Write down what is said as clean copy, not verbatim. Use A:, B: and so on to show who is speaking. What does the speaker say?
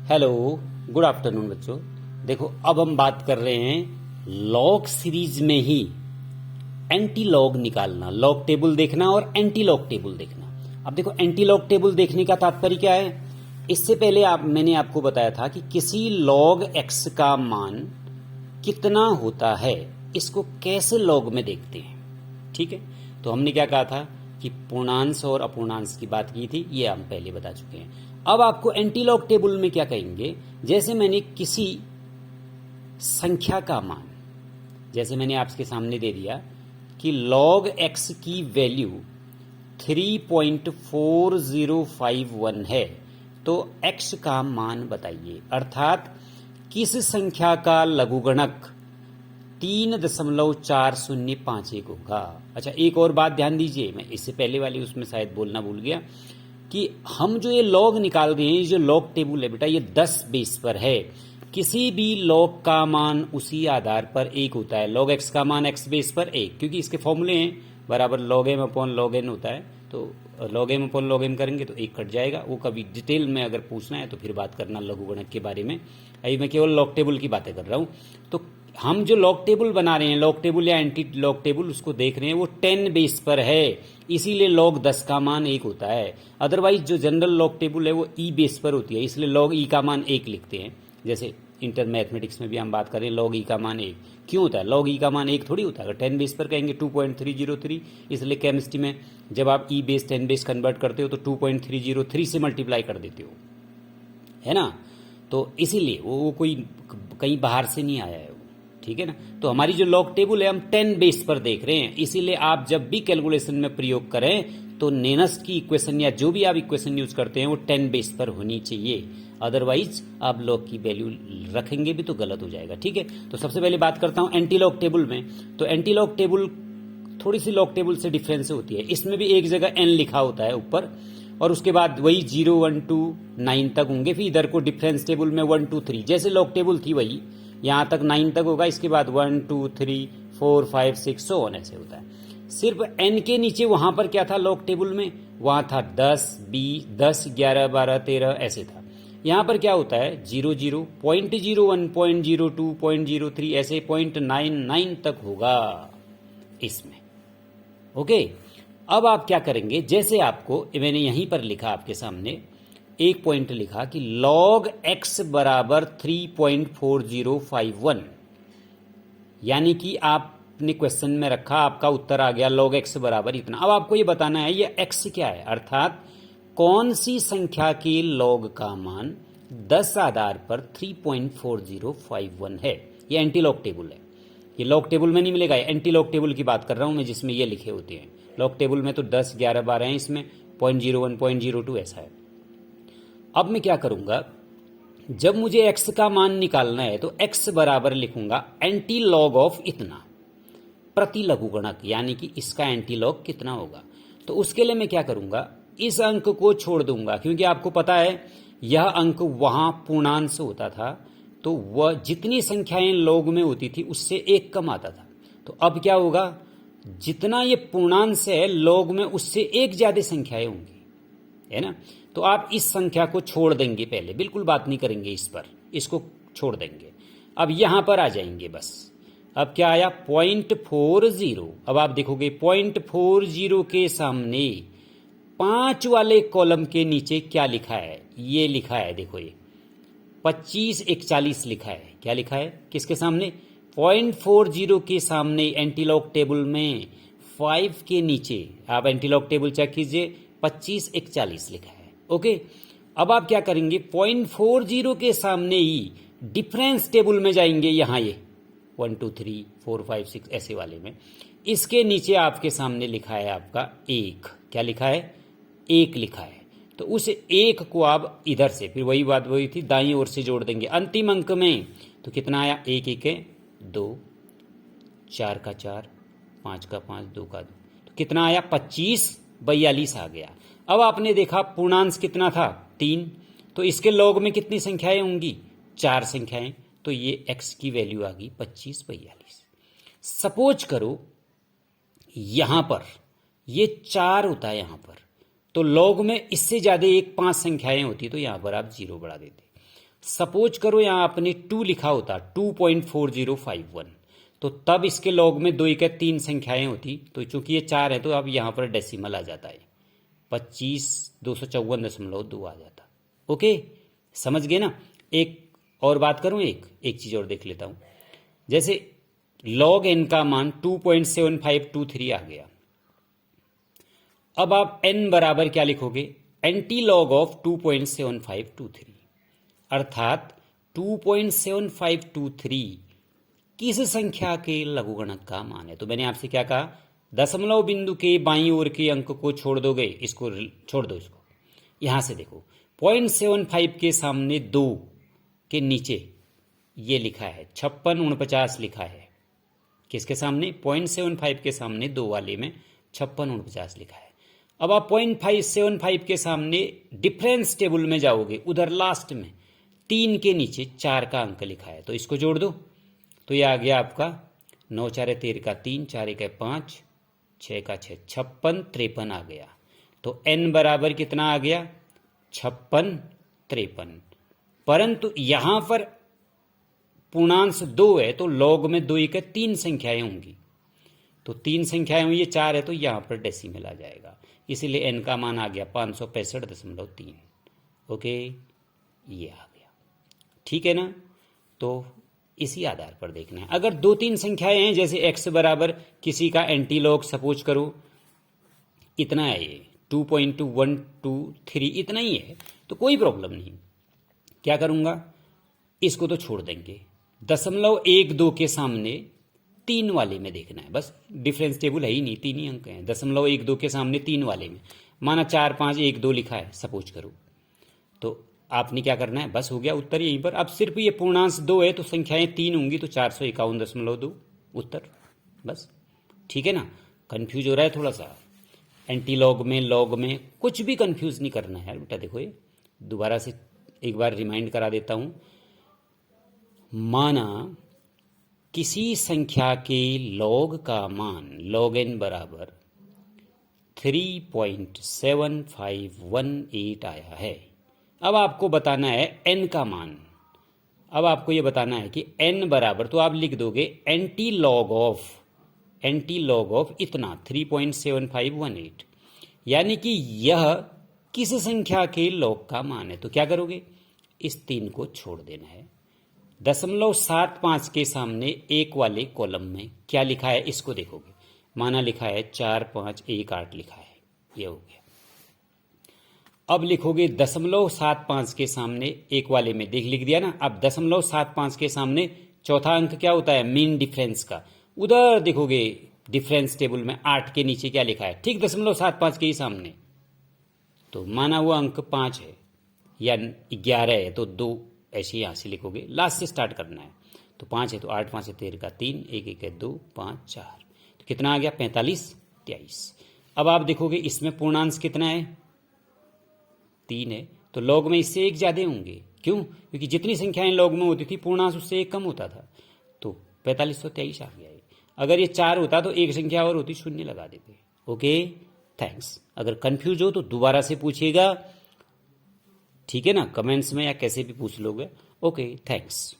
A: Hello, good afternoon बच्चों। देखो, अब हम बात कर रहे हैं लॉग सीरीज में ही एंटी लॉग निकालना, लॉग टेबल देखना और एंटी लॉग टेबल देखना। अब देखो, एंटी लॉग टेबल देखने का तात्पर्य क्या है। इससे पहले मैंने आपको बताया था कि किसी लॉग एक्स का मान कितना होता है, इसको कैसे लॉग में देखते हैं। ठीक है, तो हमने क्या कहा था कि पूर्णांश और अपूर्णांश की बात की थी, ये हम पहले बता चुके हैं। अब आपको एंटी लॉग टेबल में क्या कहेंगे, जैसे मैंने किसी संख्या का मान, जैसे मैंने आपके सामने दे दिया कि log x की वैल्यू 3.4051 है, तो x का मान बताइए, अर्थात किस संख्या का लघुगणक 3.4051 होगा। अच्छा, एक और बात ध्यान दीजिए, मैं इससे पहले वाली उसमें शायद बोलना भूल गया कि हम जो ये लॉग निकाल रहे हैं, ये जो लॉग टेबल है बेटा, ये 10 बेस पर है। किसी भी लॉग का मान उसी आधार पर 1 होता है। लॉग एक्स का मान एक्स बेस पर 1, क्योंकि इसके फॉर्मूले हैं बराबर log m upon log n होता है, तो log m upon log m करेंगे तो 1 कट जाएगा। वो कभी डिटेल में अगर पूछना है तो फिर बात करना लघुगणक के बारे में। अभी मैं केवल लॉग टेबल की बातें कर रहा हूँ। तो हम जो लॉग टेबल बना रहे हैं, लॉग टेबल या एंटी लॉग टेबल, उसको देख रहे हैं, वो 10 बेस पर है, इसीलिए log 10 का मान 1 होता है। अदरवाइज जो जनरल लॉग टेबल है वो ई बेस पर होती है, इसलिए log ई का मान 1 लिखते हैं। जैसे इंटर मैथमेटिक्स में भी हम बात करें, log ई का मान 1 क्यों होता है, log ई का मान 1 थोड़ी होता है। अगर 10 बेस पर कहेंगे 2.303, इसलिए केमिस्ट्री में जब आप ई बेस 10 बेस कन्वर्ट करते हो तो 2.303 से मल्टीप्लाई कर देते हो, है ना। तो इसीलिए वो कोई कहीं बाहर से नहीं आया है वो, ठीक है ना। तो हमारी जो लॉग टेबल है हम 10 बेस पर देख रहे हैं, इसीलिए आप जब भी कैलकुलेशन में प्रयोग करें तो नेनस्ट की इक्वेशन या जो भी आप इक्वेशन यूज करते हैं वो 10 बेस पर होनी चाहिए। अदरवाइज आप लॉग की वैल्यू रखेंगे भी तो गलत हो जाएगा। ठीक है, तो सबसे पहले बात करता हूं एंटी लॉग टेबल में। तो एंटी लॉग टेबल थोड़ी सी लॉग टेबल से डिफरेंस होती है। इसमें भी एक जगह n लिखा होता है ऊपर, और उसके बाद वही 0 1 2 9 तक होंगे। फिर इधर को डिफरेंस टेबल में 1 2 3 जैसे लॉग टेबल थी वही यहां तक 9 तक होगा, इसके बाद 1 2 3 4 5 6 सो ऑन ऐसे होता है। सिर्फ n के नीचे वहां पर क्या था लॉग टेबल में, वहां था 10 20 10 11 12 13 ऐसे था। यहां पर क्या होता है 0 0 0.01 0.02 0.03 ऐसे 0.99 तक होगा इसमें। ओके, अब आप क्या करेंगे, जैसे आपको मैंने यहीं पर लिखा आपके सामने एक पॉइंट लिखा कि log x बराबर 3.4051, यानी कि आपने क्वेश्चन में रखा, आपका उत्तर आ गया log x बराबर इतना। अब आपको ये बताना है ये x क्या है, अर्थात कौन सी संख्या के log का मान 10 आधार पर 3.4051 है। ये एंटी लॉग टेबल है, ये लॉग टेबल में नहीं मिलेगा, एंटी लॉग टेबल की बात कर रहा हूं मैं, जिसमें ये लिखे होते हैं। लॉग टेबल में तो 10 11 12 हैं, इसमें 0.01 0.02 ऐसा है। अब मैं क्या करूंगा, जब मुझे x का मान निकालना है तो x बराबर लिखूंगा एंटी लॉग ऑफ इतना प्रति लघुगणक, यानी कि इसका एंटी लॉग कितना होगा। तो उसके लिए मैं क्या करूंगा, इस अंक को छोड़ दूंगा, क्योंकि आपको पता है यह अंक वहां पूर्णांश होता था, तो वह जितनी संख्याएं लॉग में होती थी उससे एक कम आता था। तो अब क्या होगा, जितना ये पूर्णांश है लॉग में उससे एक ज्यादा संख्याएं होंगी, है ना। तो आप इस संख्या को छोड़ देंगे, पहले बिल्कुल बात नहीं करेंगे इस पर, इसको छोड़ देंगे। अब यहां पर आ जाएंगे बस। अब क्या आया 0.40। अब आप देखोगे 0.40 के सामने 5 वाले कॉलम के नीचे क्या लिखा है, ये लिखा है, देखो ये 25 41 लिखा है। क्या लिखा है किसके सामने, 0.40 के सामने एंटी लॉग टेबल में 5 के नीचे आप एंटी लॉग टेबल चेक कीजिए, 25 41 लिखा है। ओके, अब आप क्या करेंगे 0.40 के सामने ही डिफरेंस टेबल में जाएंगे, यहां ये 1 2 3 4 5 6 ऐसे वाले में, इसके नीचे आपके सामने लिखा है आपका 1। क्या लिखा है, 1 लिखा है। तो उस 1 को आप इधर से, फिर वही बात वही थी, दाईं ओर से जोड़ देंगे अंतिम अंक में। तो कितना आया, 1 1 2 4 का 4 5 का 5 2 का 2, तो कितना आया 25 42 आ गया। अब आपने देखा पूर्णांश कितना था 3, तो इसके लॉग में कितनी संख्याएं होंगी, 4 संख्याएं, तो ये x की वैल्यू आ गई 25 42। सपोज करो यहां पर ये 4 होता है यहां पर, तो लॉग में इससे ज्यादा एक 5 संख्याएं होती तो यहां पर आप 0 बढ़ा देते। सपोज करो यहां आपने 2 लिखा होता 2.4051, तो तब इसके लॉग में 2 एक 3 संख्याएं होती, तो चूंकि ये 4 है तो अब यहां पर डेसिमल आ जाता है 25,254.2 आ जाता। ओके, समझ गए ना। एक और बात करूं, एक चीज और देख लेता हूं। जैसे लॉग एन का मान 2.7523 आ गया। अब आप n बराबर क्या लिखोगे, एंटी लॉग ऑफ 2.7523, अर्थात 2.7523 किस संख्या के लघुगणक का मान है। तो मैंने आपसे क्या कहा, दशमलव बिंदु के बाईं ओर के अंक को छोड़ दोगे, इसको छोड़ दो, इसको यहां से देखो 0.75 के सामने 2 के नीचे ये लिखा है 5649 लिखा है। किसके सामने, 0.75 के सामने 2 वाले में 5649 लिखा है। अब आप 0.575 के सामने डिफरेंस टेबल में जाओगे, उधर लास्ट में 3 के नीचे 4 का अंक लिखा है, तो इसको जोड़ दो, तो ये आ गया आपका 9 4 13 का 3, 4 1 5, 6 का 6, 56 53 आ गया। तो n बराबर कितना आ गया, 56 53। परंतु यहां पर पूर्णांश 2 है तो लॉग में 2 एक 3 संख्याएं होंगी, तो 3 संख्याएं हुई, ये 4 है तो यहां पर डेसिमल आ जाएगा, इसीलिए n का मान आ गया 565.3। ओके, ये आ गया, ठीक है ना। तो इसी आधार पर देखना है। अगर 2-3 संख्याएं हैं, जैसे x बराबर किसी का एंटी लॉग सपोज करो इतना है, ये 2.2123 इतना ही है, तो कोई प्रॉब्लम नहीं। क्या करूंगा, इसको तो छोड़ देंगे, 0.12 के सामने 3 वाले में देखना है, बस डिफरेंस टेबल है ही नहीं, 3 ही अंक हैं, 0.12 के सामने 3 वाले में, माना 4 5 1 2 लिखा है सपोज करो, तो आपने क्या करना है, बस हो गया उत्तर यहीं पर। अब सिर्फ ये पूर्णांश 2 है तो संख्याएं 3 होंगी, तो 451.2 उत्तर, बस, ठीक है ना। कंफ्यूज हो रहा है थोड़ा सा, एंटी लॉग में लॉग में कुछ भी कंफ्यूज नहीं करना है यार बेटा। देखो ये दोबारा से एक बार रिमाइंड करा देता हूं। माना किसी संख्या के लॉग का मान लॉग एन बराबर 3.7518 आया है। अब आपको बताना है n का मान। अब आपको ये बताना है कि n बराबर, तो आप लिख दोगे एंटी लॉग ऑफ इतना 3.7518, यानी कि यह किस संख्या के लॉग का मान है। तो क्या करोगे, इस 3 को छोड़ देना है, 0.75 के सामने 1 वाले कॉलम में क्या लिखा है इसको देखोगे, माना लिखा है 4518 लिखा है, ये हो गया। अब लिखोगे 0.75 के सामने 1 वाले में लिख दिया ना। अब 0.75 के सामने चौथा अंक क्या होता है, मीन डिफरेंस का, उधर देखोगे डिफरेंस टेबल में 8 के नीचे क्या लिखा है, ठीक 0.75 के ही सामने, तो माना वो अंक 5 है या 11 है, तो 2 ऐसे यहां से लिखोगे, लास्ट से स्टार्ट करना है। तो 5 है तो 8 5 13 का 3, 1 1 2 5 4, तो कितना आ गया 45 23। अब आप देखोगे इसमें पूर्णांश कितना है, 3 है, तो लॉग में इससे 1 ज्यादा होंगे, क्यों, क्योंकि जितनी संख्याएं लॉग में होती थी पूर्णांश उससे 1 कम होता था, तो 4523 आ गया। अगर ये 4 होता तो एक संख्या और होती, 0 लगा देते। Okay, thanks. अगर कंफ्यूज हो तो दोबारा से पूछिएगा, ठीक है ना, कमेंट्स में या कैसे भी पूछ लोगे। Okay, thanks.